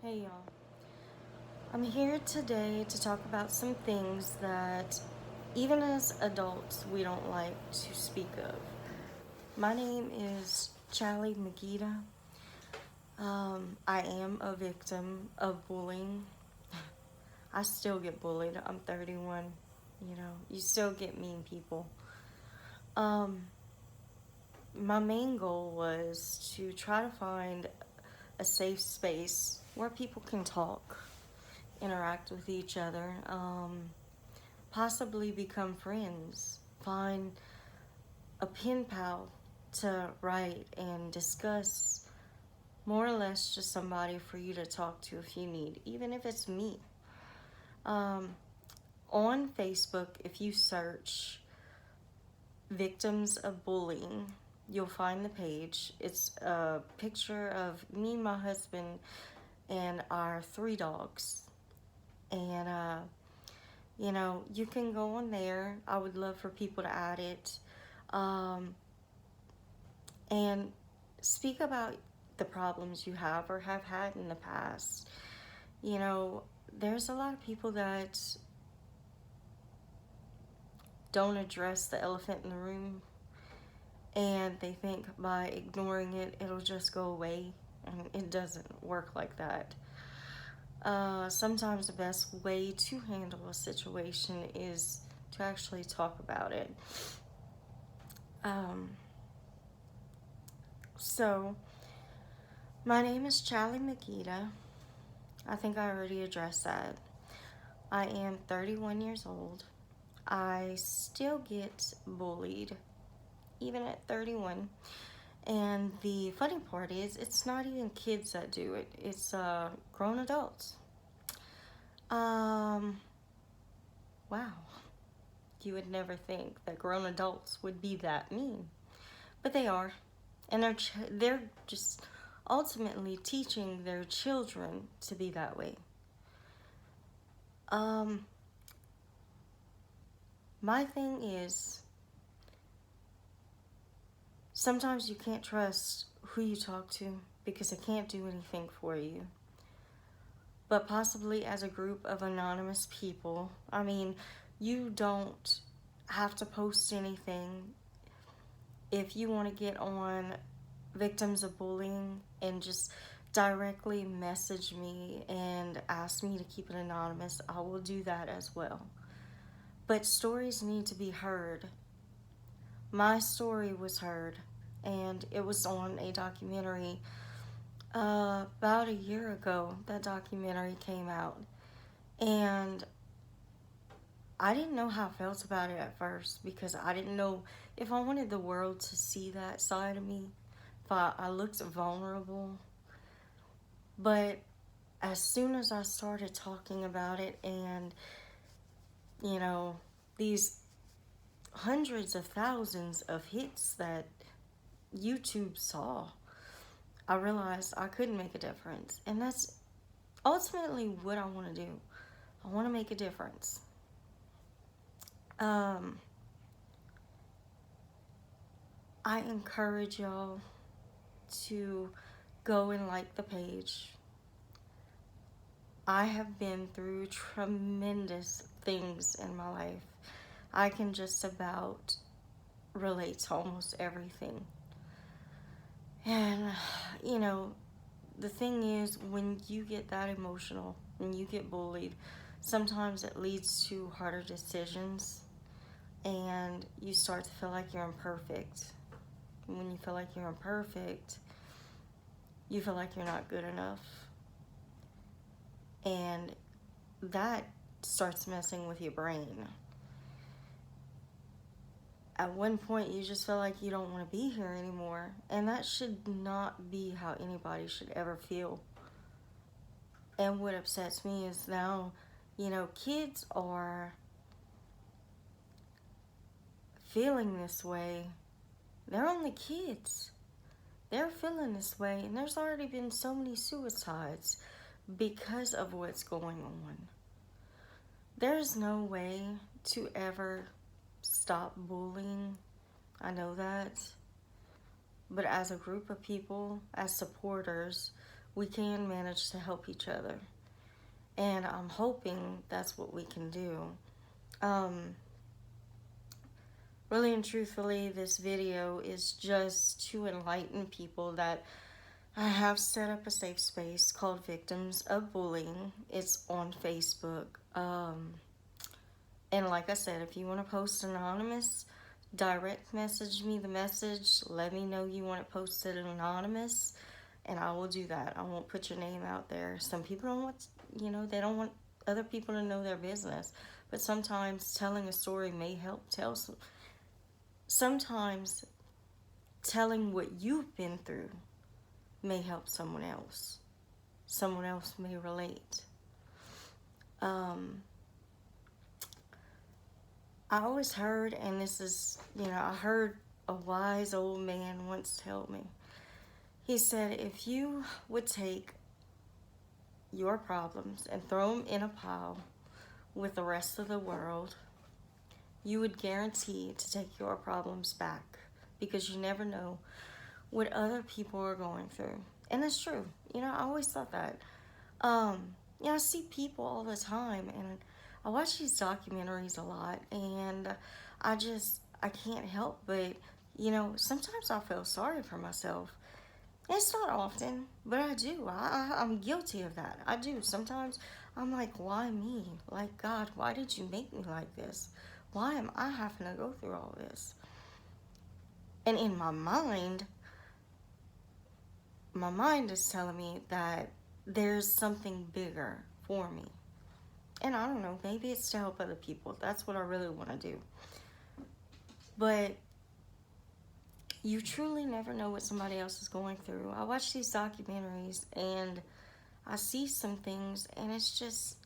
Hey y'all, I'm here today to talk about some things that even as adults we don't like to speak of. My name is Charlie Magida. I am a victim of bullying. I still get bullied. I'm 31. You still get mean people. Um, my main goal was to try to find a safe space where people can talk, interact with each other, possibly become friends, find a pen pal to write and discuss, more or less just somebody for you to talk to if you need, even if it's me. Um, on Facebook, if you search victims of bullying, you'll find the page. It's a picture of me, my husband, and our 3 dogs. And you can go on there. I would love for people to add it. Um, and speak about the problems you have or have had in the past. You know, there's a lot of people that don't address the elephant in the room, and they think by ignoring it, it'll just go away. And it doesn't work like that. Sometimes the best way to handle a situation is to actually talk about it. Um, so, my name is Charlie Makita. I think I already addressed that. I am 31 years old. I still get bullied, even at 31. And the funny part is, it's not even kids that do it, it's grown adults. Wow. You would never think that grown adults would be that mean. But they are. And they're just ultimately teaching their children to be that way. My thing is, sometimes you can't trust who you talk to because they can't do anything for you. But possibly as a group of anonymous people, you don't have to post anything. If you want to get on victims of bullying and just directly message me and ask me to keep it anonymous, I will do that as well. But stories need to be heard. My story was heard, and it was on a documentary about a year ago. That documentary came out, and I didn't know how I felt about it at first because I didn't know if I wanted the world to see that side of me, if I looked vulnerable. But as soon as I started talking about it, and these hundreds of thousands of hits that YouTube saw, I realized I couldn't make a difference. And that's ultimately what I want to do. I want to make a difference. I encourage y'all to go and like the page. I have been through tremendous things in my life. I can just about relate to almost everything. And, the thing is, when you get that emotional, when you get bullied, sometimes it leads to harder decisions, and you start to feel like you're imperfect. And when you feel like you're imperfect, you feel like you're not good enough. And that starts messing with your brain. At one point, you just feel like you don't want to be here anymore. And that should not be how anybody should ever feel. And what upsets me is now, kids are feeling this way. They're only kids. They're feeling this way, and there's already been so many suicides because of what's going on. There's no way to ever stop bullying. I know that. But as a group of people, as supporters, we can manage to help each other. And I'm hoping that's what we can do. Really and truthfully, this video is just to enlighten people that I have set up a safe space called Victims of Bullying. It's on Facebook. And like I said, if you want to post anonymous, direct message me the message. Let me know you want it posted anonymous, and I will do that. I won't put your name out there. Some people don't want, they don't want other people to know their business. But sometimes telling a story may help sometimes telling what you've been through may help someone else. Someone else may relate. I always heard, and this is, I heard a wise old man once tell me. He said, if you would take your problems and throw them in a pile with the rest of the world, you would guarantee to take your problems back, because you never know what other people are going through. And it's true. I always thought that. I see people all the time, and I watch these documentaries a lot, and I can't help but, sometimes I feel sorry for myself. It's not often, but I do. I'm guilty of that. I do. Sometimes I'm like, why me? Like, God, why did you make me like this? Why am I having to go through all this? And in my mind is telling me that there's something bigger for me. And I don't know, maybe it's to help other people. That's what I really want to do. But you truly never know what somebody else is going through. I watch these documentaries and I see some things, and it's just,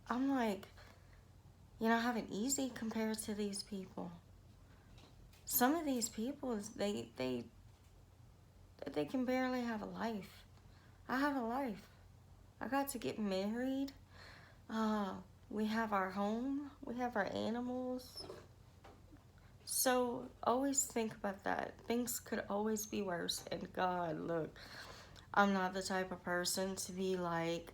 I'm like, I have it easy compared to these people. Some of these people, they can barely have a life. I have a life. I got to get married. We have our home. We have our animals. So always think about that. Things could always be worse. And God, look, I'm not the type of person to be like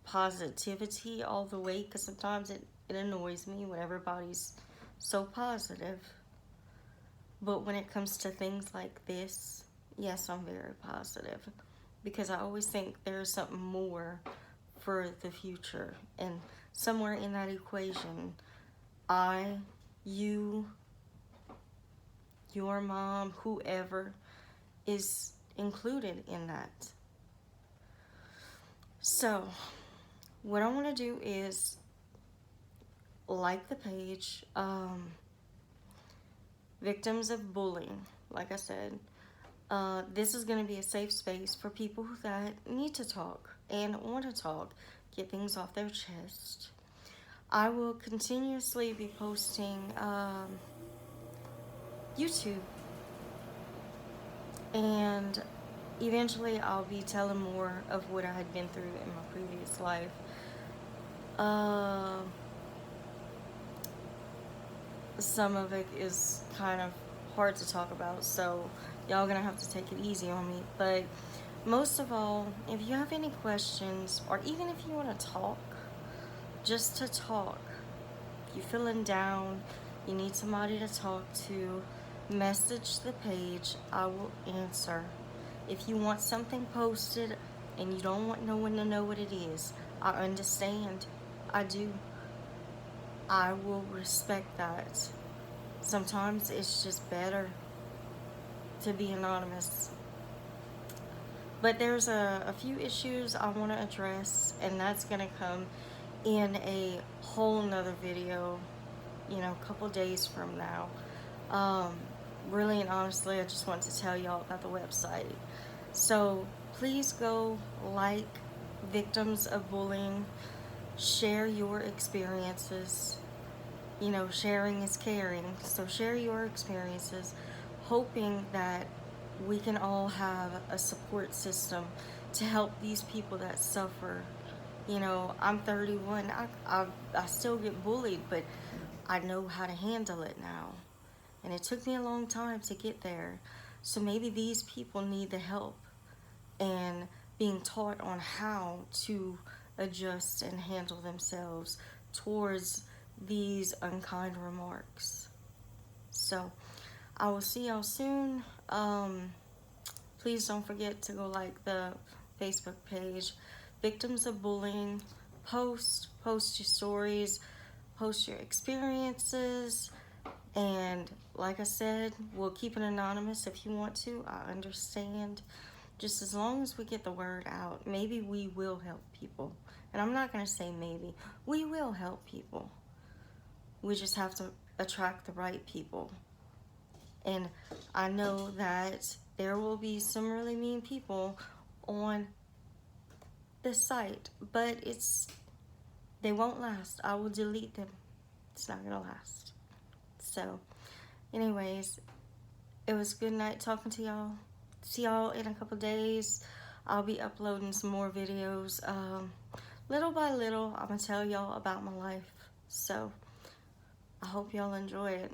positivity all the way, because sometimes it annoys me when everybody's so positive. But when it comes to things like this, yes, I'm very positive, because I always think there's something more for the future. And somewhere in that equation, you, your mom, whoever is included in that. So what I want to do is like the page, Victims of Bullying. Like I said, this is going to be a safe space for people that need to talk and want to talk, get things off their chest. I will continuously be posting YouTube, and eventually I'll be telling more of what I had been through in my previous life. Some of it is kind of hard to talk about, so y'all gonna have to take it easy on me. But most of all, if you have any questions, or even if you want to talk, just to talk, if you're feeling down, you need somebody to talk to, message the page. I will answer. If you want something posted and you don't want no one to know what it is, I understand. I do. I will respect that. Sometimes it's just better to be anonymous. But there's a few issues I want to address, and that's going to come in a whole nother video, a couple days from now. Really and honestly, I just want to tell y'all about the website. So please go like Victims of Bullying. Share your experiences. Sharing is caring. So share your experiences, hoping that we can all have a support system to help these people that suffer. I'm 31. I still get bullied, but I know how to handle it now. And it took me a long time to get there. So maybe these people need the help. And being taught on how to adjust and handle themselves towards these unkind remarks. So I will see y'all soon. Please don't forget to go like the Facebook page, Victims of Bullying. Post your stories, post your experiences, and like I said, we'll keep it anonymous if you want to. I understand. Just as long as we get the word out, maybe we will help people. And I'm not going to say maybe. We will help people. We just have to attract the right people. And I know that there will be some really mean people on this site, but they won't last. I will delete them. It's not gonna last. So anyways, it was good night talking to y'all. See y'all in a couple days. I'll be uploading some more videos. Little by little, I'm gonna tell y'all about my life. So I hope y'all enjoy it.